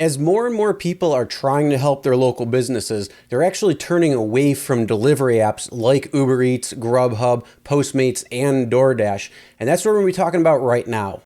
As more and more people are trying to help their local businesses, they're actually turning away from delivery apps like Uber Eats, Grubhub, Postmates, and DoorDash. And that's what we're going to be talking about right now.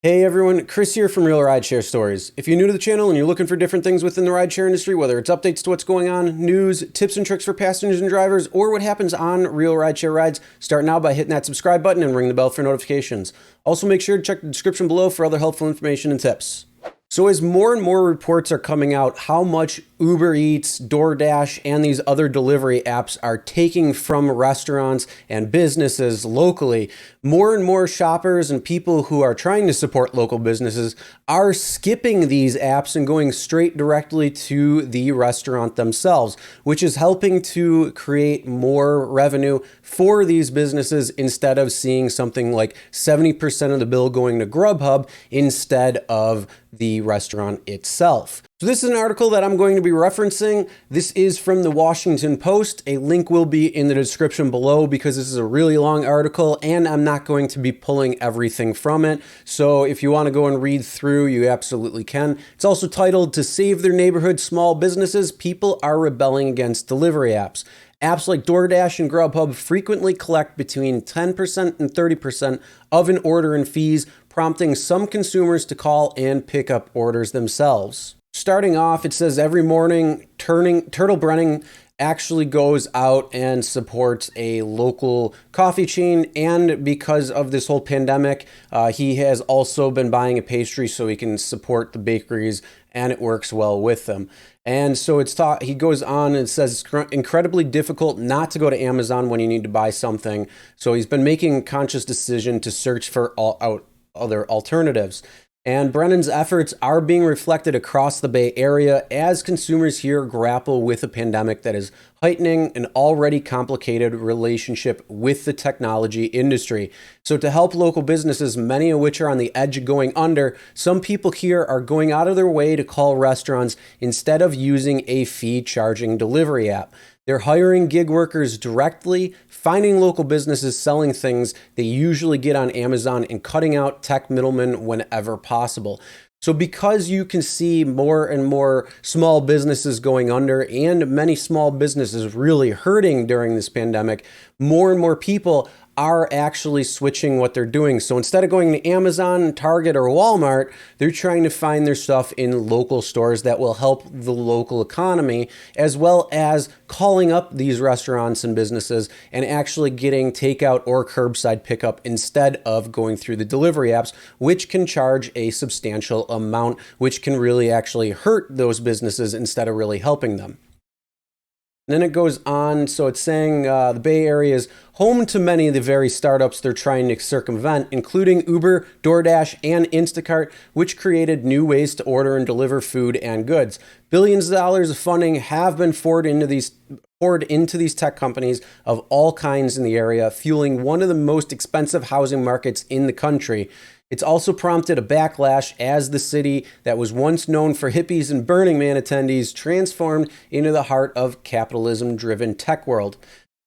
Hey everyone, Chris here from Real Rideshare Stories. If you're new to the channel and you're looking for different things within the rideshare industry, whether it's updates to what's going on, news, tips and tricks for passengers and drivers, or what happens on Real Rideshare Rides, start now by hitting that subscribe button and ring the bell for notifications. Also make sure to check the description below for other helpful information and tips. So as more and more reports are coming out how much Uber Eats, DoorDash, and these other delivery apps are taking from restaurants and businesses locally, more and more shoppers and people who are trying to support local businesses are skipping these apps and going straight directly to the restaurant themselves, which is helping to create more revenue for these businesses instead of seeing something like 70% of the bill going to Grubhub instead of the restaurant itself. So this is an article that I'm going to be referencing. This is from the Washington Post. A link will be in the description below because this is a really long article and I'm not going to be pulling everything from it. So if you want to go and read through, you absolutely can. It's also titled, "To Save Their Neighborhood Small Businesses, People Are Rebelling Against Delivery Apps." Apps like DoorDash and Grubhub frequently collect between 10% and 30% of an order in fees, prompting some consumers to call and pick up orders themselves. Starting off, it says every morning, Turtle Brennan actually goes out and supports a local coffee chain, and because of this whole pandemic, he has also been buying a pastry so he can support the bakeries, and it works well with them. And so he goes on and says it's incredibly difficult not to go to Amazon when you need to buy something. So he's been making a conscious decision to search for other alternatives. And Brennan's efforts are being reflected across the Bay Area as consumers here grapple with a pandemic that is heightening an already complicated relationship with the technology industry. So to help local businesses, many of which are on the edge of going under, some people here are going out of their way to call restaurants instead of using a fee-charging delivery app. They're hiring gig workers directly, finding local businesses selling things they usually get on Amazon, and cutting out tech middlemen whenever possible. So because you can see more and more small businesses going under and many small businesses really hurting during this pandemic, more and more people are actually switching what they're doing. So instead of going to Amazon, Target, or Walmart, they're trying to find their stuff in local stores that will help the local economy, as well as calling up these restaurants and businesses and actually getting takeout or curbside pickup instead of going through the delivery apps, which can charge a substantial amount, which can really actually hurt those businesses instead of really helping them. Then it goes on, so it's saying the Bay Area is home to many of the very startups they're trying to circumvent, including Uber, DoorDash, and Instacart, which created new ways to order and deliver food and goods. Billions of dollars of funding have been poured into these tech companies of all kinds in the area, fueling one of the most expensive housing markets in the country. It's also prompted a backlash as the city that was once known for hippies and Burning Man attendees transformed into the heart of capitalism-driven tech world.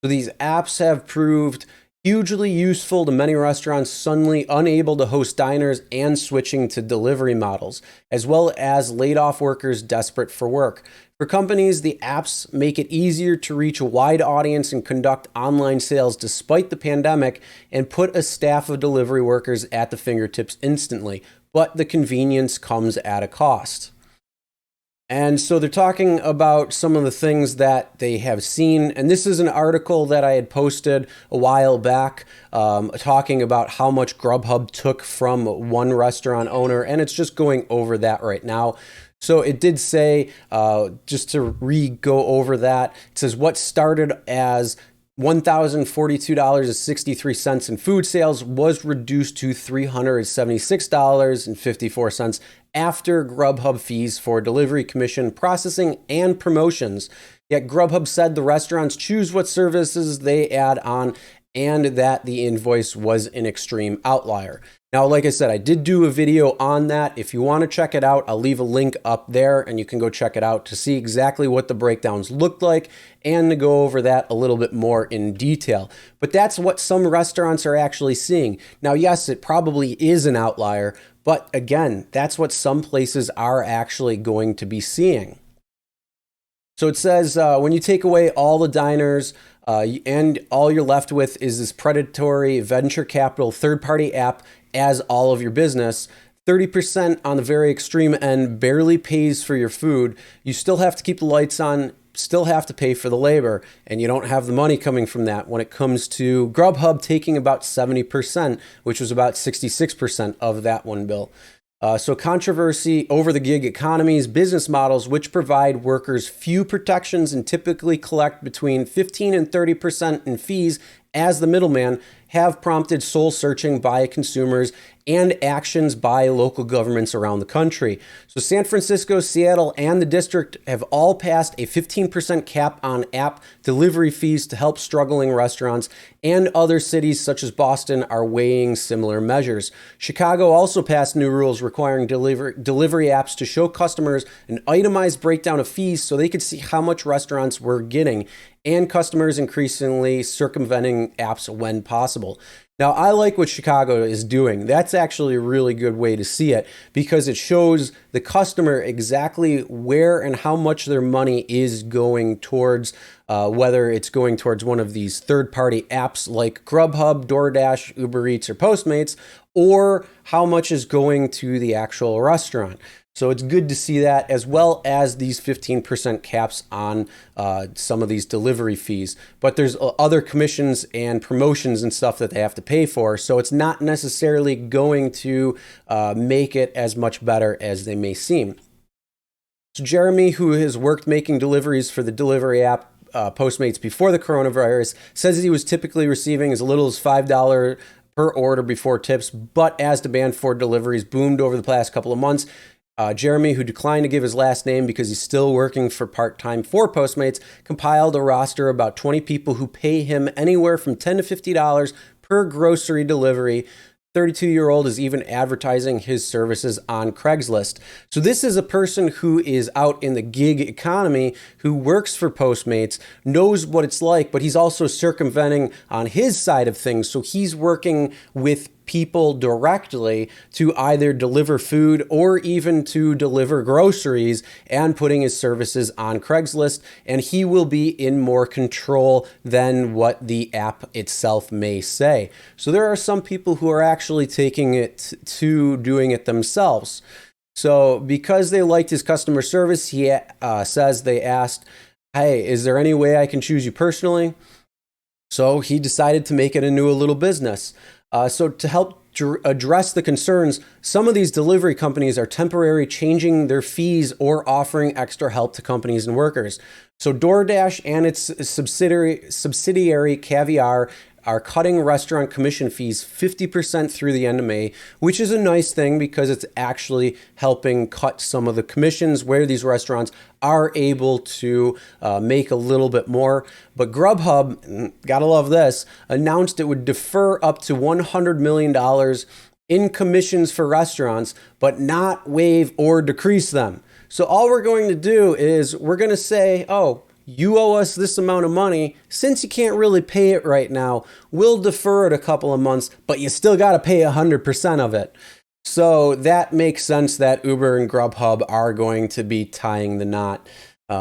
So these apps have proved hugely useful to many restaurants suddenly unable to host diners and switching to delivery models, as well as laid-off workers desperate for work. For companies, the apps make it easier to reach a wide audience and conduct online sales despite the pandemic and put a staff of delivery workers at the fingertips instantly, but the convenience comes at a cost. And so they're talking about some of the things that they have seen. And this is an article that I had posted a while back talking about how much Grubhub took from one restaurant owner. And it's just going over that right now. So it did say, just to go over that, it says what started as $1,042.63 in food sales was reduced to $376.54 after Grubhub fees for delivery, commission, processing, and promotions. Yet Grubhub said the restaurants choose what services they add on and that the invoice was an extreme outlier. Now, like I said, I did do a video on that. If you want to check it out, I'll leave a link up there and you can go check it out to see exactly what the breakdowns looked like and to go over that a little bit more in detail. But that's what some restaurants are actually seeing. Now, yes, it probably is an outlier, but again, that's what some places are actually going to be seeing. So it says when you take away all the diners and all you're left with is this predatory venture capital third-party app as all of your business, 30% on the very extreme end barely pays for your food. You still have to keep the lights on, still have to pay for the labor, and you don't have the money coming from that when it comes to Grubhub taking about 70%, which was about 66% of that one bill. So controversy over the gig economy's business models, which provide workers few protections and typically collect between 15 and 30% in fees as the middleman, have prompted soul searching by consumers and actions by local governments around the country. So San Francisco, Seattle, and the district have all passed a 15% cap on app delivery fees to help struggling restaurants, and other cities such as Boston are weighing similar measures. Chicago also passed new rules requiring delivery apps to show customers an itemized breakdown of fees so they could see how much restaurants were getting, and customers increasingly circumventing apps when possible. Now, I like what Chicago is doing. That's actually a really good way to see it because it shows the customer exactly where and how much their money is going towards, whether it's going towards one of these third-party apps like Grubhub, DoorDash, Uber Eats, or Postmates, or how much is going to the actual restaurant. So it's good to see that, as well as these 15% caps on some of these delivery fees. But there's other commissions and promotions and stuff that they have to pay for. So it's not necessarily going to make it as much better as they may seem. So Jeremy, who has worked making deliveries for the delivery app Postmates before the coronavirus, says he was typically receiving as little as $5 per order before tips. But as demand for deliveries boomed over the past couple of months, Jeremy, who declined to give his last name because he's still working for part-time for Postmates, compiled a roster of about 20 people who pay him anywhere from $10 to $50 per grocery delivery. 32-year-old is even advertising his services on Craigslist. So this is a person who is out in the gig economy, who works for Postmates, knows what it's like, but he's also circumventing on his side of things. So he's working with people directly to either deliver food or even to deliver groceries and putting his services on Craigslist, and he will be in more control than what the app itself may say. So there are some people who are actually taking it to doing it themselves. So because they liked his customer service, he says they asked, "Hey, is there any way I can choose you personally?" So he decided to make it into a little business. So to help address the concerns, some of these delivery companies are temporarily changing their fees or offering extra help to companies and workers. So DoorDash and its subsidiary Caviar are cutting restaurant commission fees 50% through the end of May, which is a nice thing because it's actually helping cut some of the commissions where these restaurants are able to make a little bit more. But Grubhub, gotta love this, announced it would defer up to $100 million in commissions for restaurants, but not waive or decrease them. So all we're going to do is we're going to say, oh, you owe us this amount of money. Since you can't really pay it right now, we'll defer it a couple of months, but you still got to pay 100% of it. So that makes sense that Uber and Grubhub are going to be tying the knot,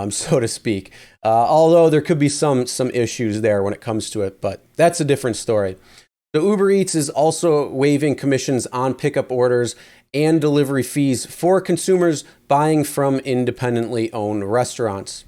so to speak. Although there could be some issues there when it comes to it, but that's a different story. So Uber Eats is also waiving commissions on pickup orders and delivery fees for consumers buying from independently owned restaurants.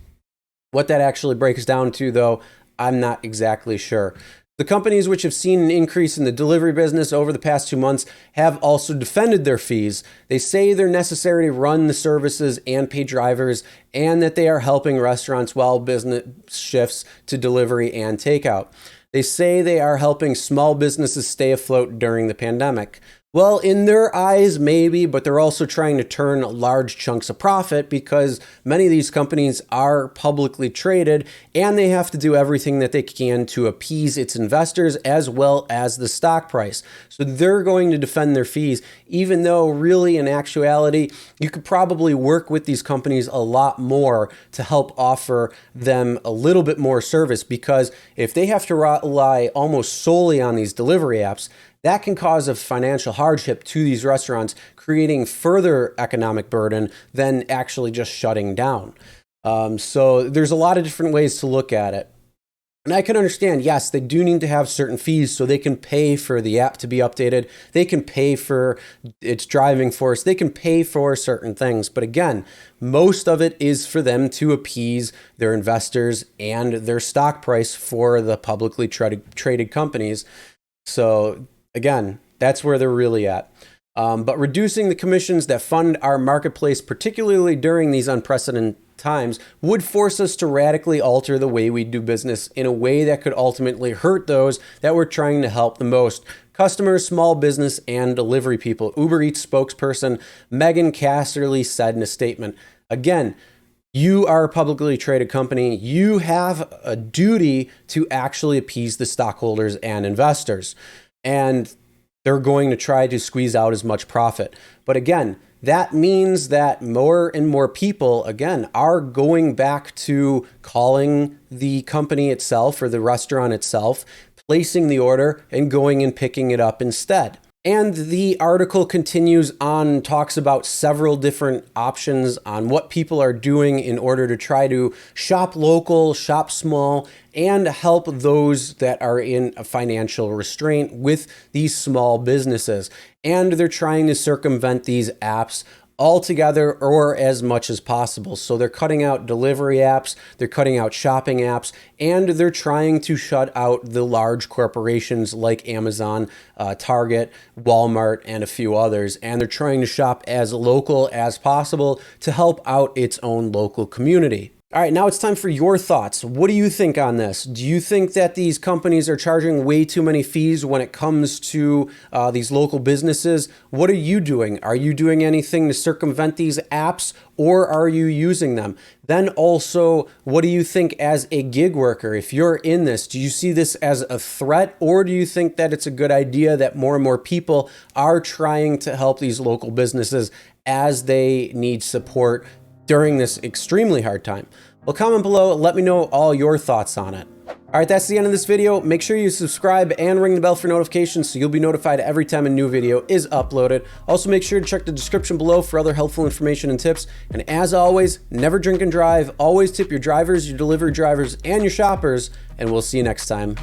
What that actually breaks down to, though, I'm not exactly sure. The companies which have seen an increase in the delivery business over the past 2 months have also defended their fees. They say they're necessary to run the services and pay drivers, and that they are helping restaurants while business shifts to delivery and takeout. They say they are helping small businesses stay afloat during the pandemic. Well, in their eyes, maybe, but they're also trying to turn large chunks of profit because many of these companies are publicly traded and they have to do everything that they can to appease its investors as well as the stock price. So they're going to defend their fees, even though really in actuality, you could probably work with these companies a lot more to help offer them a little bit more service, because if they have to rely almost solely on these delivery apps, that can cause a financial hardship to these restaurants, creating further economic burden than actually just shutting down. So there's a lot of different ways to look at it. And I can understand, yes, they do need to have certain fees so they can pay for the app to be updated. They can pay for its driving force. They can pay for certain things. But again, most of it is for them to appease their investors and their stock price for the publicly traded companies. So again, that's where they're really at. But reducing the commissions that fund our marketplace, particularly during these unprecedented times, would force us to radically alter the way we do business in a way that could ultimately hurt those that we're trying to help the most: customers, small business, and delivery people. Uber Eats spokesperson Megan Casserly said in a statement. Again, you are a publicly traded company. You have a duty to actually appease the stockholders and investors, and they're going to try to squeeze out as much profit. But again, that means that more and more people, again, are going back to calling the company itself or the restaurant itself, placing the order, and going and picking it up instead. And the article continues on, talks about several different options on what people are doing in order to try to shop local, shop small, and help those that are in a financial restraint with these small businesses. And they're trying to circumvent these apps altogether or as much as possible. So they're cutting out delivery apps, they're cutting out shopping apps, and they're trying to shut out the large corporations like Amazon, Target, Walmart, and a few others. And they're trying to shop as local as possible to help out its own local community. All right, now it's time for your thoughts. What do you think on this? Do you think that these companies are charging way too many fees when it comes to these local businesses? What are you doing? Are you doing anything to circumvent these apps, or are you using them? Then also, what do you think as a gig worker? If you're in this, do you see this as a threat, or do you think that it's a good idea that more and more people are trying to help these local businesses as they need support during this extremely hard time? Well, comment below, let me know all your thoughts on it. All right, that's the end of this video. Make sure you subscribe and ring the bell for notifications so you'll be notified every time a new video is uploaded. Also, make sure to check the description below for other helpful information and tips. And as always, never drink and drive. Always tip your drivers, your delivery drivers, and your shoppers. And we'll see you next time.